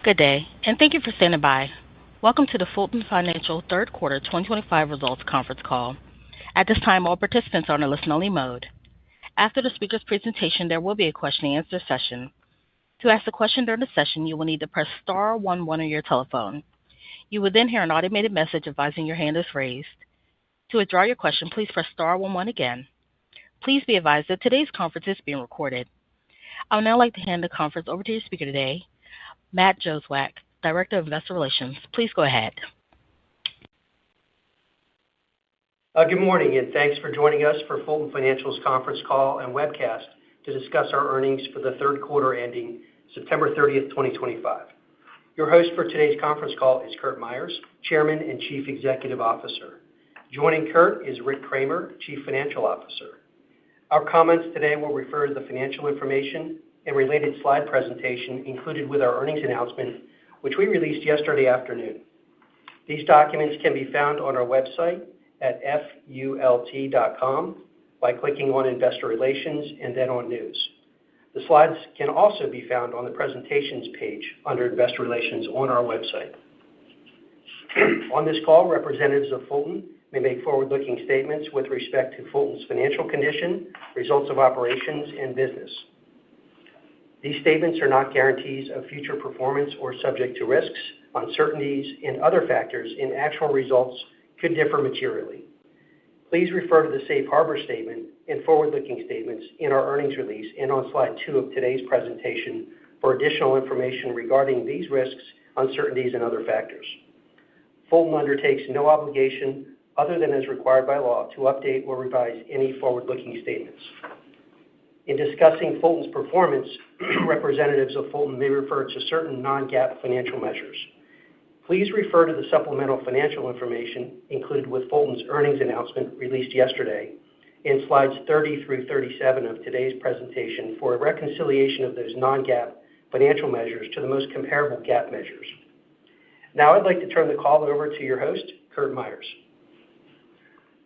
Good day, and thank you for standing by. Welcome to the Fulton Financial Third Quarter 2025 Results Conference Call. At this time, all participants are in a listen-only mode. After the speaker's presentation, there will be a question-and-answer session. To ask a question during the session, you will need to press star 11 on your telephone. You will then hear an automated message advising your hand is raised. To withdraw your question, please press star 11 again. Please be advised that today's conference is being recorded. I would now like to hand the conference over to your speaker today, Matt Jozwiak, Director of Investor Relations. Please go ahead. Good morning, and thanks for joining us for Fulton Financial's conference call and webcast to discuss our earnings for the third quarter ending September 30th, 2025. Your host for today's conference call is Curt Myers, Chairman and Chief Executive Officer. Joining Curt is Rick Kraemer, Chief Financial Officer. Our comments today will refer to the financial information and related slide presentation included with our earnings announcement, which we released yesterday afternoon. These documents can be found on our website at FULT.com by clicking on Investor Relations and then on News. The slides can also be found on the Presentations page under Investor Relations on our website. On this call, representatives of Fulton may make forward-looking statements with respect to Fulton's financial condition, results of operations, and business. These statements are not guarantees of future performance or subject to risks, uncertainties, and other factors, and actual results could differ materially. Please refer to the Safe Harbor Statement and forward-looking statements in our earnings release and on slide 2 of today's presentation for additional information regarding these risks, uncertainties, and other factors. Fulton undertakes no obligation, other than as required by law, to update or revise any forward-looking statements. In discussing Fulton's performance, representatives of Fulton may refer to certain non-GAAP financial measures. Please refer to the supplemental financial information included with Fulton's earnings announcement released yesterday in slides 30 through 37 of today's presentation for a reconciliation of those non-GAAP financial measures to the most comparable GAAP measures. Now I'd like to turn the call over to your host, Curt Myers.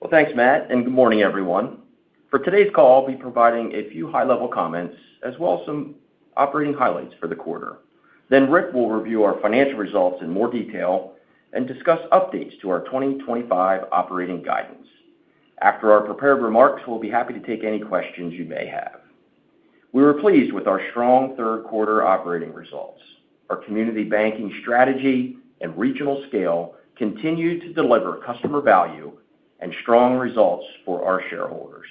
Well, thanks, Matt, and good morning, everyone. For today's call, I'll be providing a few high-level comments as well as some operating highlights for the quarter. Then Rick will review our financial results in more detail and discuss updates to our 2025 operating guidance. After our prepared remarks, we'll be happy to take any questions you may have. We were pleased with our strong third quarter operating results. Our community banking strategy and regional scale continued to deliver customer value and strong results for our shareholders.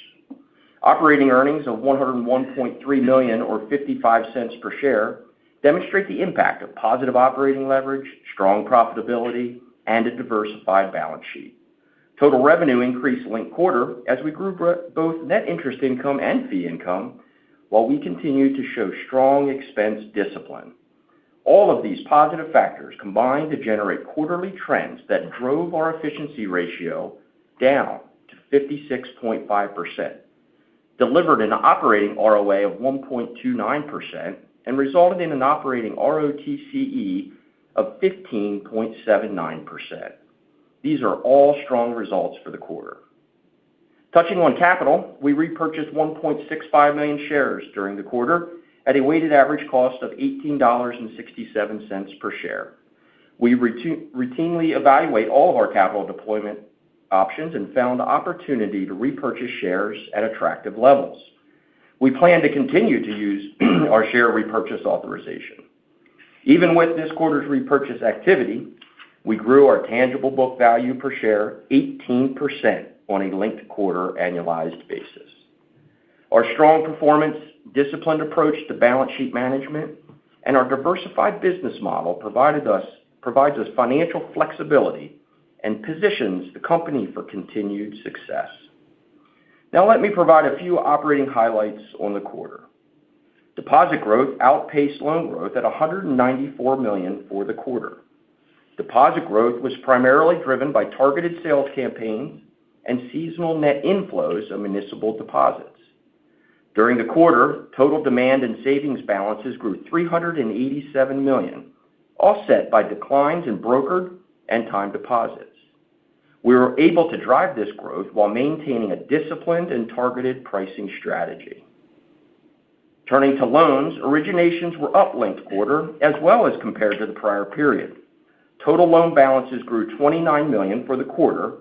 Operating earnings of $101.3 million or 55 cents per share demonstrate the impact of positive operating leverage, strong profitability, and a diversified balance sheet. Total revenue increased linked quarter as we grew both net interest income and fee income, while we continued to show strong expense discipline. All of these positive factors combined to generate quarterly trends that drove our efficiency ratio down to 56.5%. Delivered an operating ROA of 1.29% and resulted in an operating ROTCE of 15.79%. These are all strong results for the quarter. Touching on capital, we repurchased 1.65 million shares during the quarter at a weighted average cost of $18.67 per share. We routinely evaluate all of our capital deployment options and found the opportunity to repurchase shares at attractive levels. We plan to continue to use our share repurchase authorization. Even with this quarter's repurchase activity, we grew our tangible book value per share 18% on a linked quarter annualized basis. Our strong performance, disciplined approach to balance sheet management, and our diversified business model provides us financial flexibility and positions the company for continued success. Now let me provide a few operating highlights on the quarter. Deposit growth outpaced loan growth at $194 million for the quarter. Deposit growth was primarily driven by targeted sales campaigns and seasonal net inflows of municipal deposits. During the quarter, total demand and savings balances grew $387 million, offset by declines in brokered and time deposits. We were able to drive this growth while maintaining a disciplined and targeted pricing strategy. Turning to loans, originations were up linked quarter as well as compared to the prior period. Total loan balances grew $29 million for the quarter,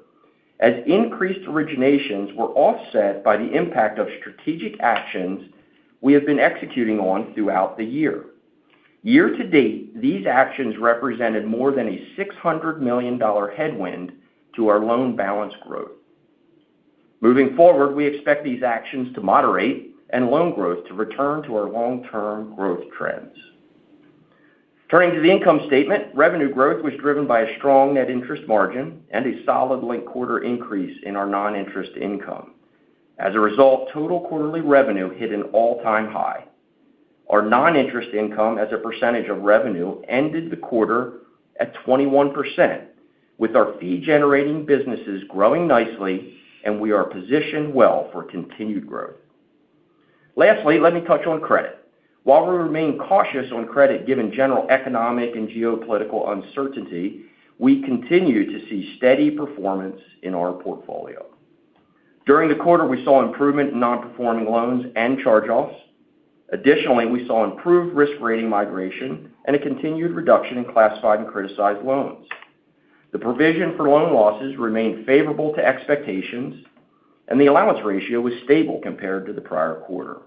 as increased originations were offset by the impact of strategic actions we have been executing on throughout the year. Year to date, these actions represented more than a $600 million headwind to our loan balance growth. Moving forward, we expect these actions to moderate and loan growth to return to our long-term growth trends. Turning to the income statement, revenue growth was driven by a strong net interest margin and a solid linked quarter increase in our non-interest income. As a result, total quarterly revenue hit an all-time high. Our non-interest income as a percentage of revenue ended the quarter at 21%, with our fee-generating businesses growing nicely, and we are positioned well for continued growth. Lastly, let me touch on credit. While we remain cautious on credit given general economic and geopolitical uncertainty, we continue to see steady performance in our portfolio. During the quarter, we saw improvement in non-performing loans and charge-offs. Additionally, we saw improved risk rating migration and a continued reduction in classified and criticized loans. The provision for loan losses remained favorable to expectations, and the allowance ratio was stable compared to the prior quarter.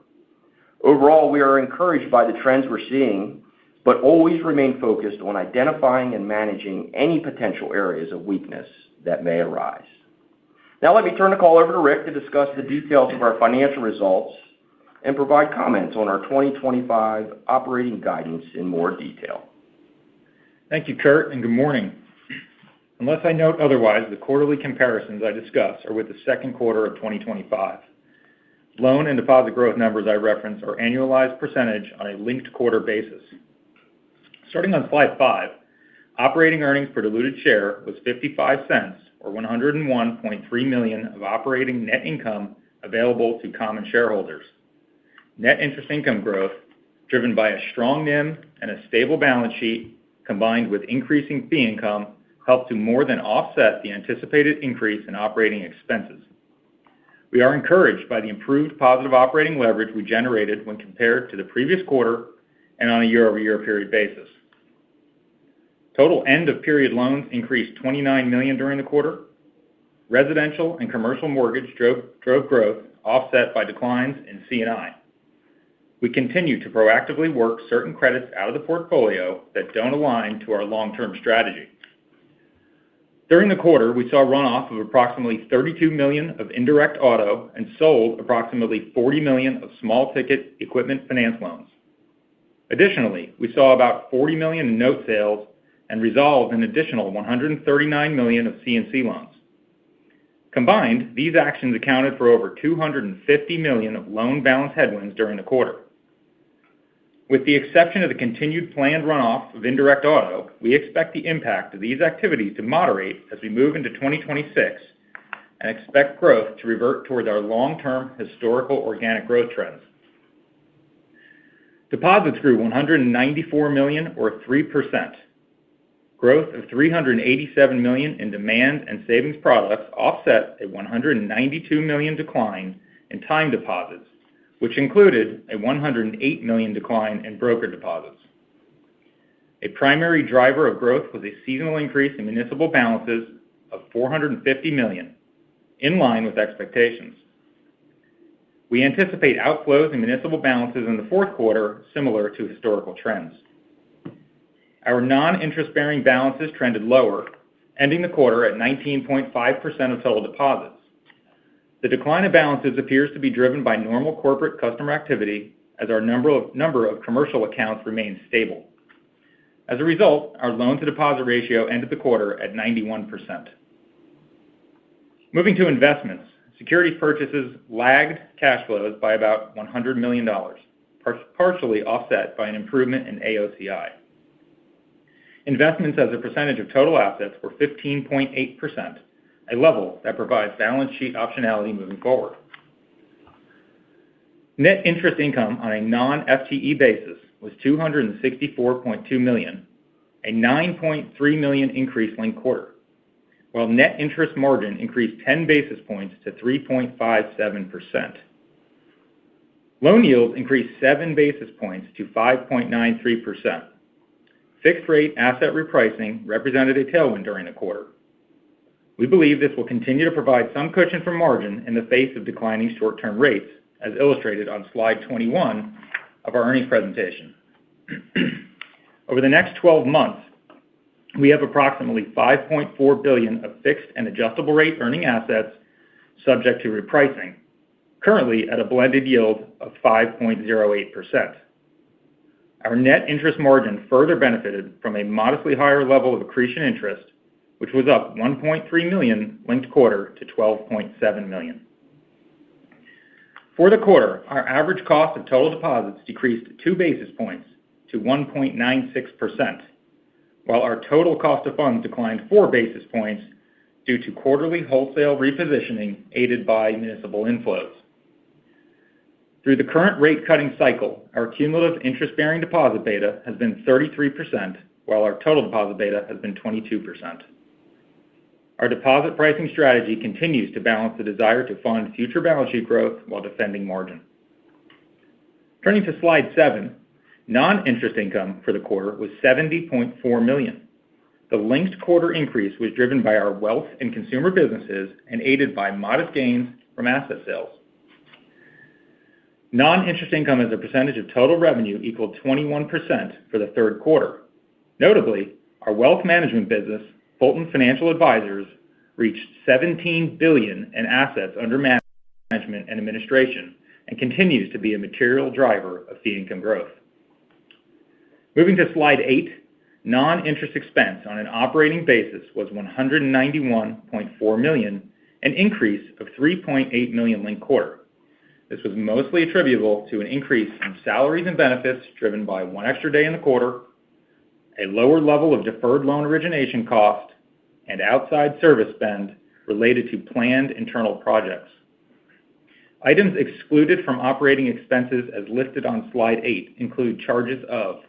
Overall, we are encouraged by the trends we're seeing, but always remain focused on identifying and managing any potential areas of weakness that may arise. Now let me turn the call over to Rick to discuss the details of our financial results and provide comments on our 2025 operating guidance in more detail. Thank you, Kurt, and good morning. Unless I note otherwise, the quarterly comparisons I discuss are with the second quarter of 2025. Loan and deposit growth numbers I reference are annualized percentage on a linked quarter basis. Starting on slide 5, operating earnings per diluted share was 55 cents, or $101.3 million of operating net income available to common shareholders. Net interest income growth, driven by a strong NIM and a stable balance sheet, combined with increasing fee income, helped to more than offset the anticipated increase in operating expenses. We are encouraged by the improved positive operating leverage we generated when compared to the previous quarter and on a year-over-year period basis. Total end-of-period loans increased $29 million during the quarter. Residential and commercial mortgage drove growth, offset by declines in C&I. We continue to proactively work certain credits out of the portfolio that don't align to our long-term strategy. During the quarter, we saw runoff of approximately $32 million of indirect auto and sold approximately $40 million of small-ticket equipment finance loans. Additionally, we saw about $40 million in note sales and resolved an additional $139 million of C&C loans. Combined, these actions accounted for over $250 million of loan balance headwinds during the quarter. With the exception of the continued planned runoff of indirect auto, we expect the impact of these activities to moderate as we move into 2026 and expect growth to revert towards our long-term historical organic growth trends. Deposits grew $194 million, or 3%. Growth of $387 million in demand and savings products offset a $192 million decline in time deposits, which included a $108 million decline in broker deposits. A primary driver of growth was a seasonal increase in municipal balances of $450 million, in line with expectations. We anticipate outflows in municipal balances in the fourth quarter, similar to historical trends. Our non-interest-bearing balances trended lower, ending the quarter at 19.5% of total deposits. The decline of balances appears to be driven by normal corporate customer activity, as our number of commercial accounts remains stable. As a result, our loan-to-deposit ratio ended the quarter at 91%. Moving to investments, securities purchases lagged cash flows by about $100 million, partially offset by an improvement in AOCI. Investments as a percentage of total assets were 15.8%, a level that provides balance sheet optionality moving forward. Net interest income on a non-FTE basis was $264.2 million, a $9.3 million increase linked quarter, while net interest margin increased 10 basis points to 3.57%. Loan yields increased 7 basis points to 5.93%. Fixed-rate asset repricing represented a tailwind during the quarter. We believe this will continue to provide some cushion for margin in the face of declining short-term rates, as illustrated on slide 21 of our earnings presentation. Over the next 12 months, we have approximately $5.4 billion of fixed and adjustable rate earning assets subject to repricing, currently at a blended yield of 5.08%. Our net interest margin further benefited from a modestly higher level of accretion interest, which was up $1.3 million linked quarter to $12.7 million. For the quarter, our average cost of total deposits decreased 2 basis points to 1.96%, while our total cost of funds declined 4 basis points due to quarterly wholesale repositioning aided by municipal inflows. Through the current rate-cutting cycle, our cumulative interest-bearing deposit beta has been 33%, while our total deposit beta has been 22%. Our deposit pricing strategy continues to balance the desire to fund future balance sheet growth while defending margin. Turning to slide 7, non-interest income for the quarter was $70.4 million. The linked quarter increase was driven by our wealth and consumer businesses and aided by modest gains from asset sales. Non-interest income as a percentage of total revenue equaled 21% for the third quarter. Notably, our wealth management business, Fulton Financial Advisors, reached $17 billion in assets under management and administration and continues to be a material driver of fee income growth. Moving to slide 8, non-interest expense on an operating basis was $191.4 million, an increase of $3.8 million linked quarter. This was mostly attributable to an increase in salaries and benefits driven by 1 extra day in the quarter, a lower level of deferred loan origination cost, and outside service spend related to planned internal projects. Items excluded from operating expenses as listed on slide 8 include charges of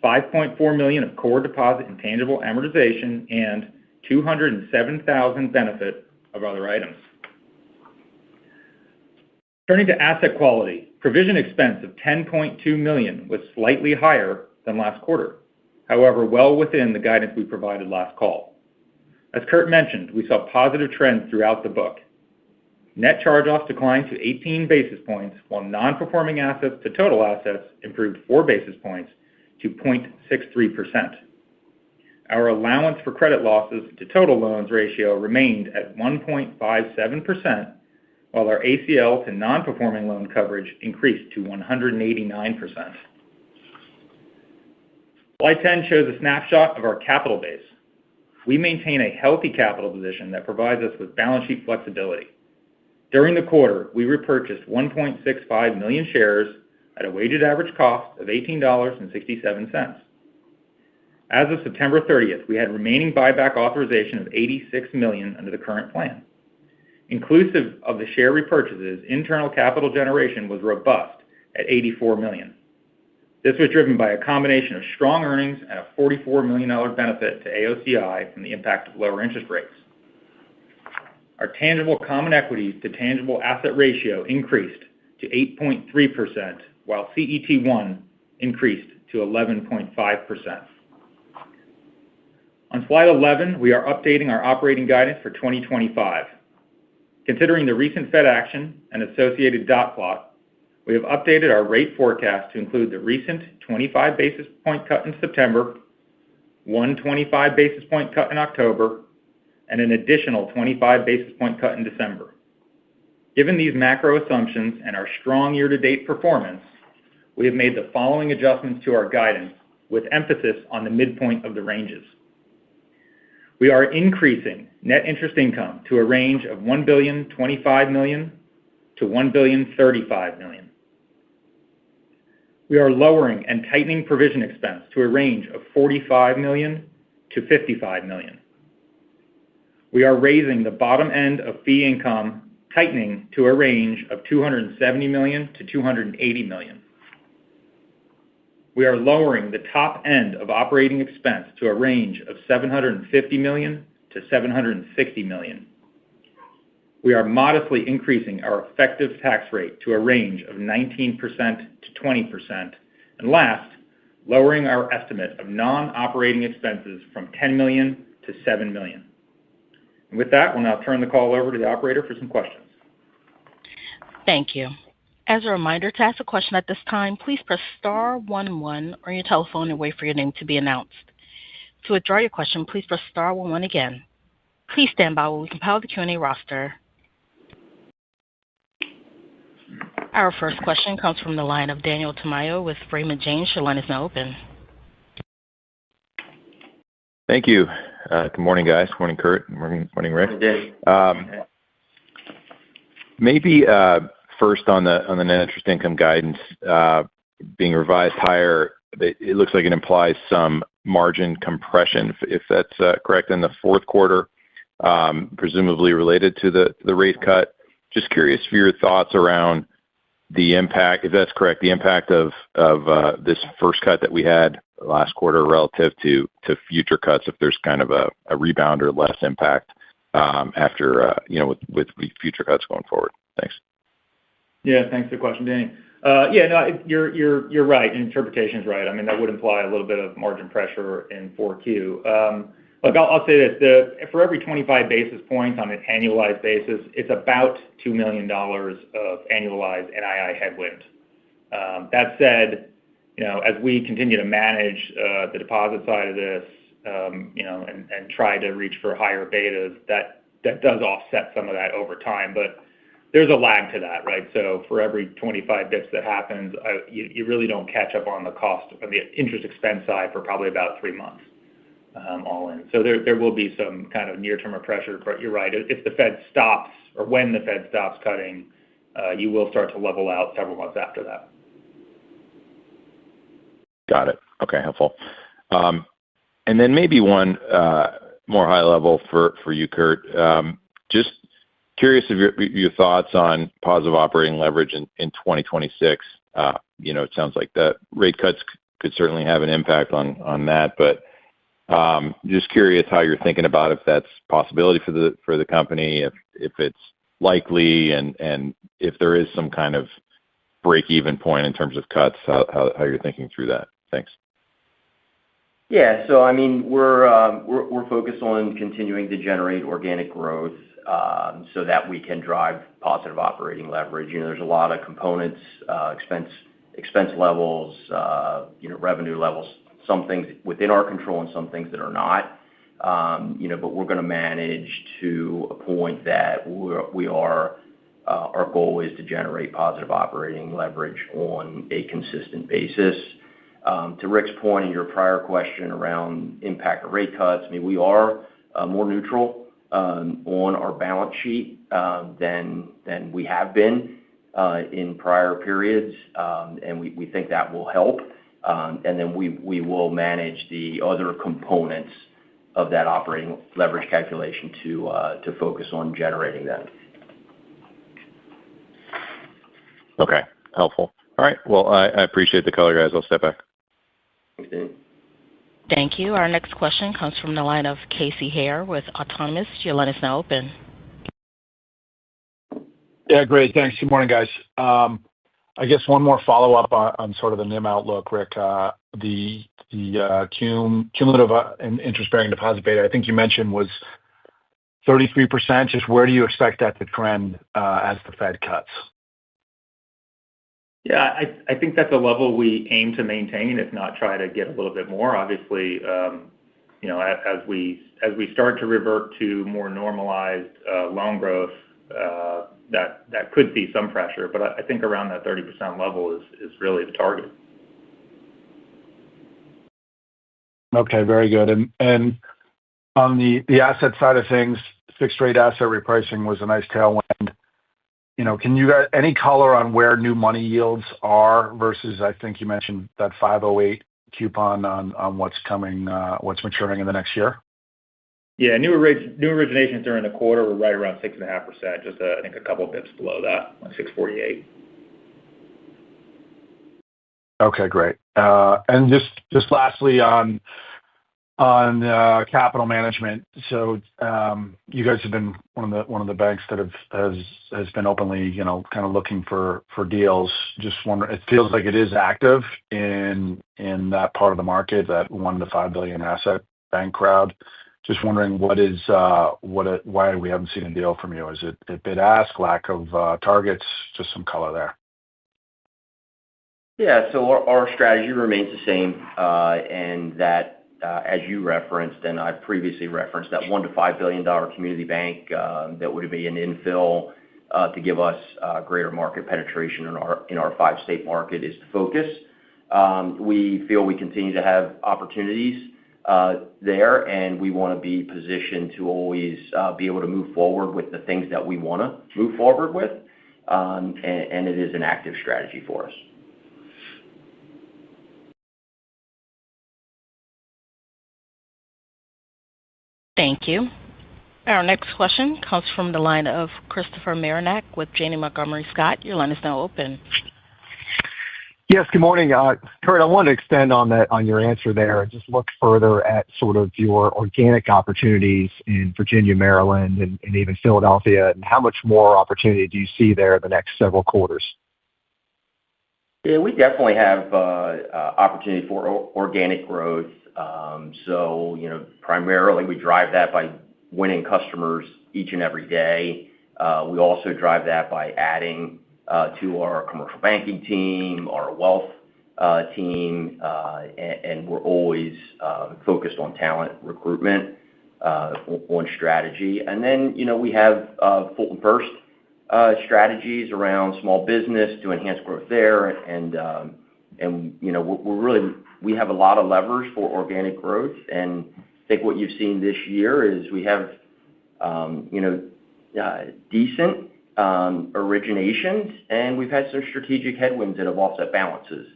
$5.4 million of core deposit intangible amortization and $207,000 benefit of other items. Turning to asset quality, provision expense of $10.2 million was slightly higher than last quarter, however, well within the guidance we provided last call. As Kurt mentioned, we saw positive trends throughout the book. Net charge-offs declined to 18 basis points, while non-performing assets to total assets improved 4 basis points to 0.63%. Our allowance for credit losses to total loans ratio remained at 1.57%, while our ACL to non-performing loan coverage increased to 189%. Slide 10 shows a snapshot of our capital base. We maintain a healthy capital position that provides us with balance sheet flexibility. During the quarter, we repurchased 1.65 million shares at a weighted average cost of $18.67. As of September 30th, we had remaining buyback authorization of $86 million under the current plan. Inclusive of the share repurchases, internal capital generation was robust at $84 million. This was driven by a combination of strong earnings and a $44 million benefit to AOCI from the impact of lower interest rates. Our tangible common equity to tangible asset ratio increased to 8.3%, while CET1 increased to 11.5%. On slide 11, we are updating our operating guidance for 2025. Considering the recent Fed action and associated dot plot, we have updated our rate forecast to include the recent 25 basis point cut in September, 125 basis point cut in October, and an additional 25 basis point cut in December. Given these macro assumptions and our strong year-to-date performance, we have made the following adjustments to our guidance with emphasis on the midpoint of the ranges. We are increasing net interest income to a range of $1,025 million to $1,035 million. We are lowering and tightening provision expense to a range of $45 million to $55 million. We are raising the bottom end of fee income, tightening to a range of $270 million to $280 million. We are lowering the top end of operating expense to a range of $750 million to $760 million. we are modestly increasing our effective tax rate to a range of 19% to 20%. And last, lowering our estimate of non-operating expenses from $10 million to $7 million. And with that, we'll now turn the call over to the operator for some questions. Thank you. As a reminder, to ask a question at this time, please press star 11 on your telephone and wait for your name to be announced. To withdraw your question, please press star 11 again. Please stand by while we compile the Q&A roster. Our first question comes from the line of Daniel Tamayo with Raymond James. Your line is now open. Thank you. Good morning, guys. Morning, Kurt. Morning, Rick. Good day. Maybe first on the net interest income guidance being revised higher, it looks like it implies some margin compression, if that's correct, in the fourth quarter, presumably related to the rate cut. Just curious for your thoughts around the impact, if that's correct, the impact of this first cut that we had last quarter relative to future cuts, if there's kind of a rebound or less impact after, with future cuts going forward. Thanks. Yeah, thanks for the question, Danny. You're right. Interpretation's right. I mean, that would imply a little bit of margin pressure in 4Q. Look, I'll say this. For every 25 basis points on an annualized basis, it's about $2 million of annualized NII headwind. That said, as we continue to manage the deposit side of this, and try to reach for higher betas, that does offset some of that over time. But there's a lag to that, right? So for every 25 bits that happens, you really don't catch up on the cost of the interest expense side for probably about 3 months. All in. So there will be some kind of near-term pressure, but you're right. If the Fed stops, or when the Fed stops cutting, you will start to level out several months after that. Got it. Okay, helpful. And then maybe one more high level for you, Kurt. Just curious of your thoughts on positive operating leverage in 2026. It sounds like the rate cuts could certainly have an impact on that, but just curious how you're thinking about if that's a possibility for the company, if it's likely, and if there is some kind of break-even point in terms of cuts, how you're thinking through that. Thanks. Yeah, so I mean, we're focused on continuing to generate organic growth so that we can drive positive operating leverage. There's a lot of components, expense levels, revenue levels, some things within our control and some things that are not. But we're going to manage to a point that our goal is to generate positive operating leverage on a consistent basis. To Rick's point in your prior question around impact of rate cuts, I mean, we are more neutral on our balance sheet than we have been in prior periods, and we think that will help. And then we will manage the other components of that operating leverage calculation to focus on generating that. Okay, helpful. All right, well, I appreciate the color, guys. I'll step back. Thanks, Danny. Thank you. Our next question comes from the line of Casey Haire with Autonomous. Your line is now open. Yeah, great. Thanks. Good morning, guys. I guess one more follow-up on sort of the NIM outlook, Rick. The cumulative interest-bearing deposit beta, I think you mentioned, was 33%. Just where do you expect that to trend as the Fed cuts? Yeah, I think that's a level we aim to maintain, if not try to get a little bit more. Obviously, as we start to revert to more normalized loan growth, that could see some pressure, but I think around that 30% level is really the target. Okay, very good. And on the asset side of things, fixed rate asset repricing was a nice tailwind. Can you guys any color on where new money yields are versus, I think you mentioned that 5.08 coupon on what's maturing in the next year? Yeah, new originations during the quarter were right around 6.5%, just I think a couple of bips below that, like 6.48. Okay, great. And just lastly on on capital management. So you guys have been one of the banks that has been openly, kind of looking for deals. Just wonder, it feels like it is active in that part of the market, that $1 to $5 billion asset bank crowd. Just wondering why we haven't seen a deal from you. Is it bid ask, lack of targets? Just some color there. Yeah. So our strategy remains the same, and that, as you referenced, and I previously referenced, that $1 to $5 billion community bank that would be an infill to give us greater market penetration in our 5-state market is the focus. We feel we continue to have opportunities there, and we want to be positioned to always be able to move forward with the things that we want to move forward with, and it is an active strategy for us. Thank you. Our next question comes from the line of Christopher Marinac with Janney Montgomery Scott. Your line is now open. Yes, good morning. Kurt, I want to extend on your answer there and just look further at sort of your organic opportunities in Virginia, Maryland, and even Philadelphia, and how much more opportunity do you see there in the next several quarters? Yeah, we definitely have opportunity for organic growth. So, primarily we drive that by winning customers each and every day. We also drive that by adding to our commercial banking team, our wealth team, and we're always focused on talent recruitment, one strategy. And then, we have Fulton First strategies around small business to enhance growth there. And we have a lot of levers for organic growth. And I think what you've seen this year is we have, decent originations, and we've had some strategic headwinds that have offset balances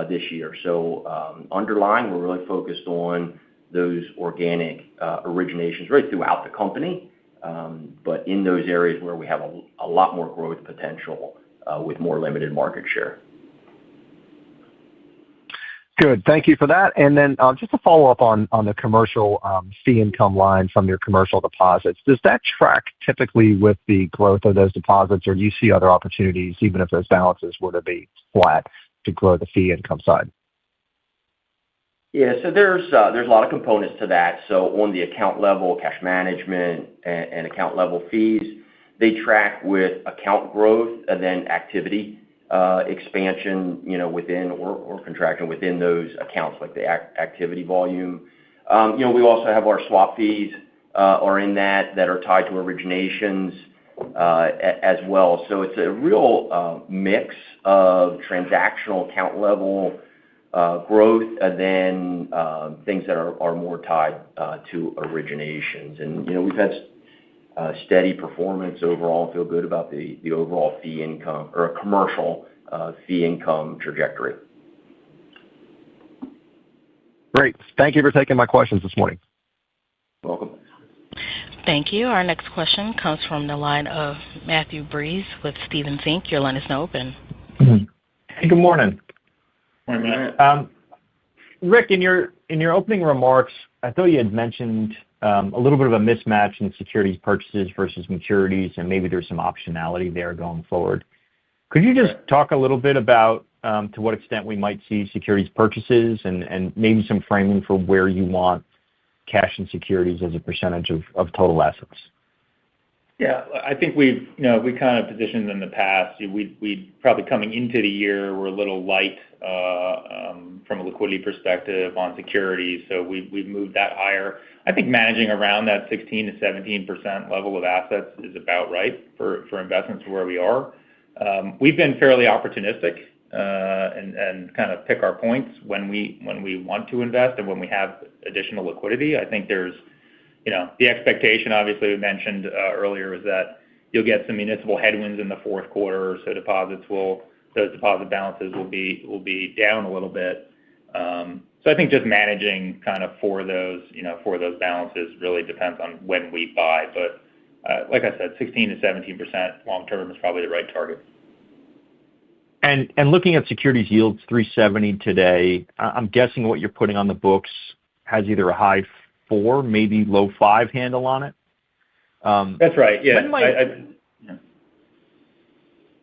this year. So underlying, we're really focused on those organic originations right throughout the company, but in those areas where we have a lot more growth potential with more limited market share. Good. Thank you for that. And then just to follow up on the commercial fee income line from your commercial deposits, does that track typically with the growth of those deposits, or do you see other opportunities, even if those balances were to be flat, to grow the fee income side? Yeah, so there's a lot of components to that. So on the account level, cash management and account level fees, they track with account growth and then activity expansion, within or contraction within those accounts, like the activity volume. We also have our swap fees are in that are tied to originations as well. So it's a real mix of transactional account level growth and then things that are more tied to originations. And we've had steady performance overall and feel good about the overall fee income or commercial fee income trajectory. Great. Thank you for taking my questions this morning. Welcome. Thank you. Our next question comes from the line of Matthew Breese with Stephens Inc. Your line is now open. Hey, good morning. Morning, Matt. Rick, in your opening remarks, I thought you had mentioned a little bit of a mismatch in securities purchases versus maturities, and maybe there's some optionality there going forward. Could you just talk a little bit about to what extent we might see securities purchases and maybe some framing for where you want cash and securities as a percentage of total assets? Yeah, I think we kind of positioned in the past. We probably coming into the year, we're a little light from a liquidity perspective on securities, so we've moved that higher. I think managing around that 16 to 17% level of assets is about right for investments where we are. We've been fairly opportunistic and kind of pick our points when we want to invest and when we have additional liquidity. I think there's the expectation, obviously, we mentioned earlier, is that you'll get some municipal headwinds in the fourth quarter, so those deposit balances will be down a little bit. So I think just managing kind of for those balances really depends on when we buy. But like I said, 16 to 17% long term is probably the right target. And looking at securities yields, 370 today, I'm guessing what you're putting on the books has either a high 4, maybe low 5 handle on it. That's right. Yeah.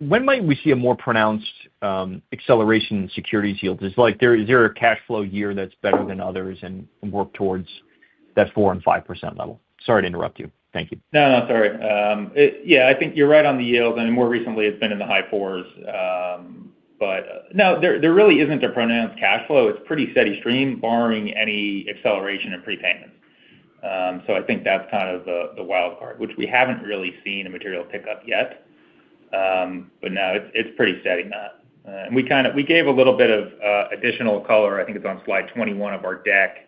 When might we see a more pronounced acceleration in securities yields? Is there a cash flow year that's better than others and work towards that 4% and 5% level? Sorry to interrupt you. Thank you. No, sorry. I think you're right on the yield, and more recently it's been in the high 4s. But no, there really isn't a pronounced cash flow. It's pretty steady stream, barring any acceleration in prepayments. So I think that's kind of the wild card, which we haven't really seen a material pickup yet. But no, it's pretty steady, Matt. And we gave a little bit of additional color. I think it's on slide 21 of our deck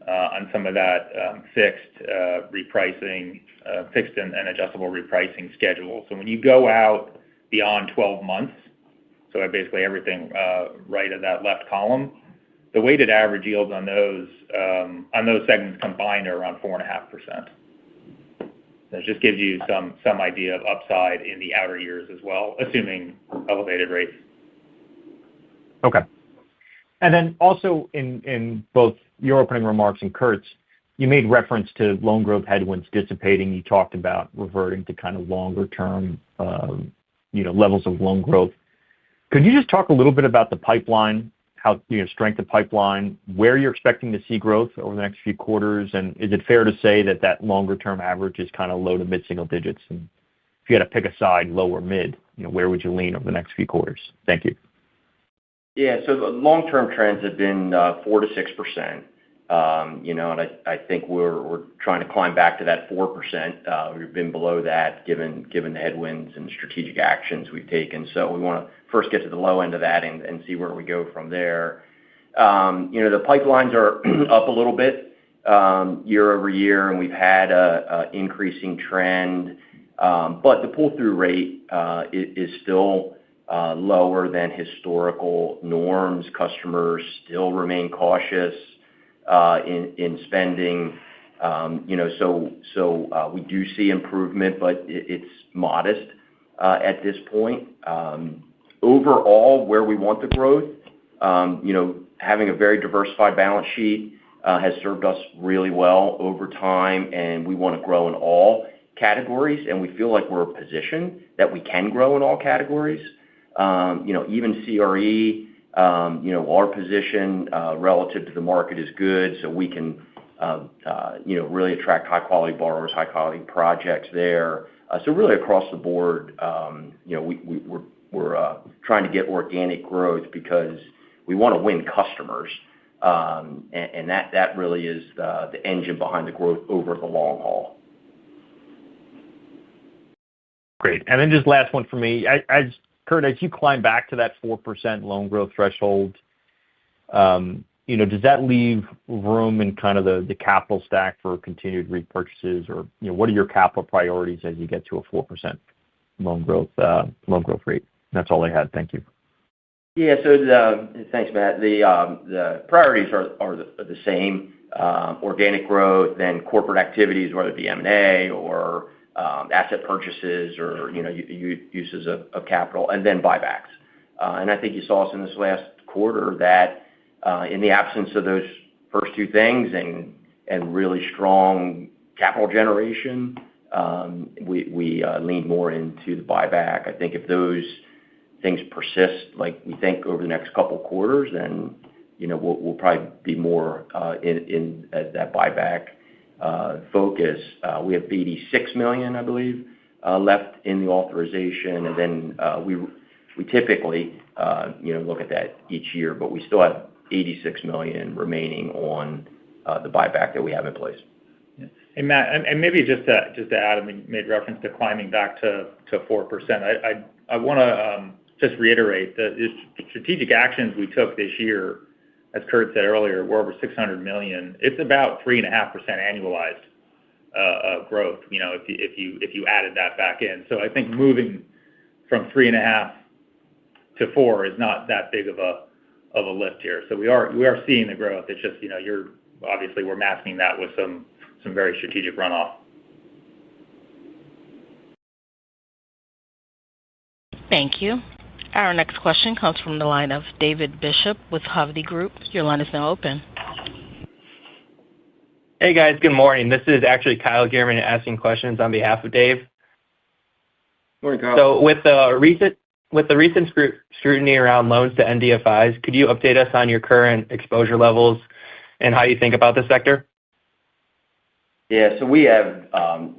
on some of that fixed repricing, fixed and adjustable repricing schedule. So when you go out beyond 12 months, so basically everything right of that left column, the weighted average yields on those segments combined are around 4.5%. That just gives you some idea of upside in the outer years as well, assuming elevated rates. Okay. And then also in both your opening remarks and Kurt's, you made reference to loan growth headwinds dissipating. You talked about reverting to kind of longer term, levels of loan growth. Could you just talk a little bit about the pipeline, how strength of pipeline, where you're expecting to see growth over the next few quarters, and is it fair to say that longer term average is kind of low to mid single digits? And if you had to pick a side, low or mid, where would you lean over the next few quarters? Thank you. Yeah, so the long-term trends have been 4 to 6%. And I think we're trying to climb back to that 4%. We've been below that given the headwinds and strategic actions we've taken. So we want to first get to the low end of that and see where we go from there. The pipelines are up a little bit year over year, and we've had a increasing trend. But the pull-through rate is still lower than historical norms. Customers still remain cautious in spending. So we do see improvement, but it's modest at this point. Overall, where we want the growth, having a very diversified balance sheet has served us really well over time, and we want to grow in all categories, and we feel like we're positioned that we can grow in all categories. Even CRE, our position relative to the market is good, so we can, really attract high-quality borrowers, high-quality projects there. So really across the board, we're trying to get organic growth because we want to win customers, and that really is the engine behind the growth over the long haul. Great. And then just last one for me. Kurt, as you climb back to that 4% loan growth threshold, does that leave room in kind of the capital stack for continued repurchases, or what are your capital priorities as you get to a 4% loan growth rate? That's all I had. Thank you. Yeah. So thanks, Matt. The priorities are the same: organic growth, then corporate activities, whether it be M&A or asset purchases or uses of capital, and then buybacks. And I think you saw us in this last quarter that in the absence of those first two things and really strong capital generation, we leaned more into the buyback. I think if those things persist, like we think over the next couple of quarters, then we'll probably be more in that buyback focus. We have $86 million, I believe, left in the authorization, and then we typically look at that each year, but we still have $86 million remaining on the buyback that we have in place. Yeah. Hey, Matt, and maybe just to add, I mean, made reference to climbing back to 4%. I want to just reiterate that the strategic actions we took this year, as Kurt said earlier, were over $600 million. It's about 3.5% annualized growth. If you added that back in, so I think moving from 3.5 to 4 is not that big of a lift here. So we are seeing the growth. It's just we're masking that with some very strategic runoff. Thank you. Our next question comes from the line of David Bishop with Hovde Group. Your line is now open. Hey, guys. Good morning. This is actually Kyle Gierman asking questions on behalf of Dave. Morning, Kyle. So with the recent scrutiny around loans to NDFIs, could you update us on your current exposure levels and how you think about the sector? Yeah, so we have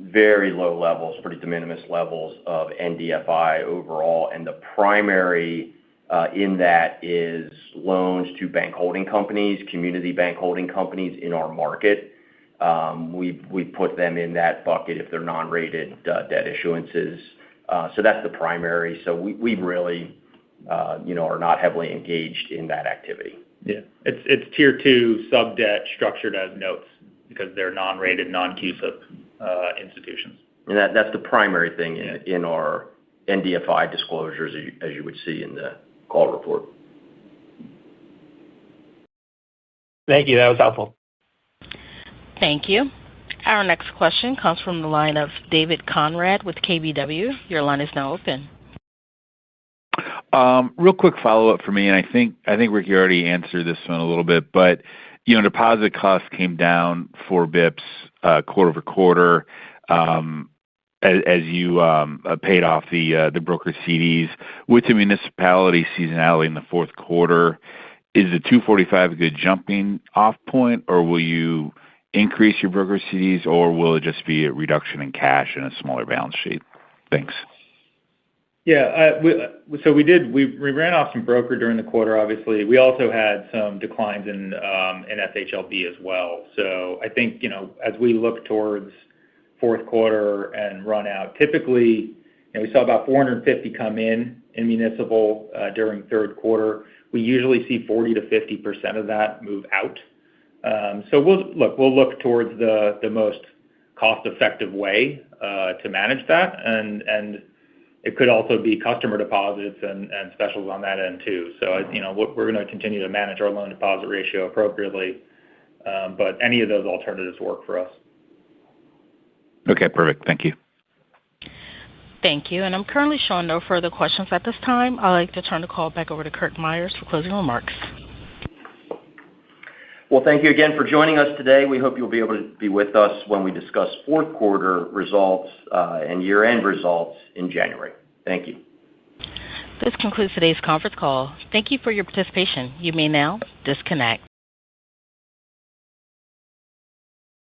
very low levels, pretty de minimis levels of NDFI overall, and the primary in that is loans to bank holding companies, community bank holding companies in our market. We put them in that bucket if they're non-rated debt issuances. So that's the primary. So we really, are not heavily engaged in that activity. Yeah, it's tier 2 sub debt structured as notes because they're non-rated, non-CUSIP institutions. And that's the primary thing in our NDFI disclosures, as you would see in the call report. Thank you. That was helpful. Thank you. Our next question comes from the line of David Conrad with KBW. Your line is now open. Real quick follow-up for me, and I think Rick, you already answered this one a little bit, but deposit costs came down 4 basis points quarter-over-quarter as you paid off the broker CDs. With the municipality seasonality in the fourth quarter, is the 245 a good jumping off point, or will you increase your broker CDs, or will it just be a reduction in cash and a smaller balance sheet? Thanks. Yeah, we ran off some broker during the quarter, obviously. We also had some declines in FHLB as well. So I think, as we look towards fourth quarter and run out, typically, we saw about 450 come in municipal during third quarter. We usually see 40 to 50% of that move out. So we'll look towards the most cost-effective way to manage that, and it could also be customer deposits and specials on that end too. So we're going to continue to manage our loan deposit ratio appropriately, but any of those alternatives work for us. Okay, perfect. Thank you. Thank you. And I'm currently showing no further questions at this time. I'd like to turn the call back over to Curt Myers for closing remarks. Well, thank you again for joining us today. We hope you'll be able to be with us when we discuss fourth quarter results and year-end results in January. Thank you. This concludes today's conference call. Thank you for your participation. You may now disconnect.